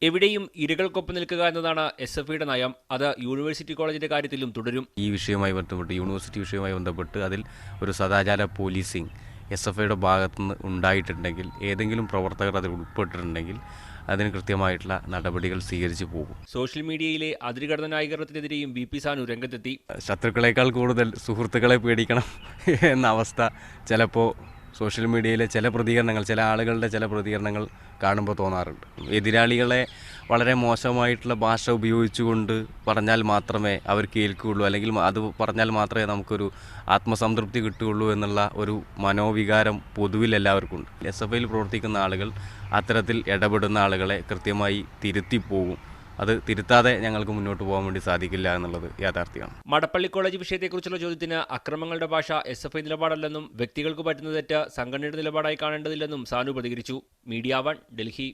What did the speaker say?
എവിടെയും ഇരകൾക്കൊപ്പം നിൽക്കുക എന്നതാണ് SFIയുടെ നയം. അത് യൂണിവേഴ്സിറ്റി കോളേജിന്റെ കാര്യത്തിലും തുടരും. ഈ വിഷയവുമായി ബന്ധപ്പെട്ട് യൂണിവേഴ്സിറ്റി വിഷയവുമായി ബന്ധപ്പെട്ട് അതിൽ ഒരു സദാചാര പോലീസിംഗ് SFIയുടെ ഭാഗത്തുനിന്ന് ഉണ്ടായിട്ടുണ്ടെങ്കിൽ, ഏതെങ്കിലും പ്രവർത്തകർ അതിൽ ഉൾപ്പെട്ടിട്ടുണ്ടെങ്കിൽ അതിന് കൃത്യമായിട്ടുള്ള നടപടികൾ സ്വീകരിച്ചു പോകും. സോഷ്യൽ മീഡിയയിലെ അതിരുകടന്ന ന്യായീകരണത്തിനെതിരെയും VP സാനു രംഗത്തെത്തി. ശത്രുക്കളേക്കാൾ കൂടുതൽ സുഹൃത്തുക്കളെ പേടിക്കണം എന്ന അവസ്ഥ ചിലപ്പോൾ സോഷ്യൽ മീഡിയയിലെ ചില ആളുകളുടെ ചില പ്രതികരണങ്ങൾ കാണുമ്പോൾ തോന്നാറുണ്ട്. എതിരാളികളെ വളരെ മോശമായിട്ടുള്ള ഭാഷ ഉപയോഗിച്ചുകൊണ്ട് പറഞ്ഞാൽ മാത്രമേ അവർ കേൾക്കുകയുള്ളൂ, അല്ലെങ്കിൽ അത് പറഞ്ഞാൽ മാത്രമേ നമുക്കൊരു ആത്മസംതൃപ്തി കിട്ടുകയുള്ളൂ എന്നുള്ള ഒരു മനോവികാരം പൊതുവിൽ എല്ലാവർക്കും ഉണ്ട്. SFIയിൽ പ്രവർത്തിക്കുന്ന ആളുകൾ അത്തരത്തിൽ ഇടപെടുന്ന ആളുകളെ കൃത്യമായി തിരുത്തിപ്പോകും. അത് തിരുത്താതെ ഞങ്ങൾക്ക് മുന്നോട്ട് പോകാൻ വേണ്ടി സാധിക്കില്ല എന്നുള്ളത് യാഥാർത്ഥ്യമാണ്. മടപ്പള്ളി കോളേജ് വിഷയത്തെക്കുറിച്ചുള്ള ചോദ്യത്തിന് അക്രമങ്ങളുടെ ഭാഷ SFI നിലപാടല്ലെന്നും വ്യക്തികൾക്ക് പറ്റുന്ന തെറ്റ് സംഘടനയുടെ നിലപാടായി കാണേണ്ടതില്ലെന്നും സാനു പ്രതികരിച്ചു. മീഡിയ 1, ഡൽഹി.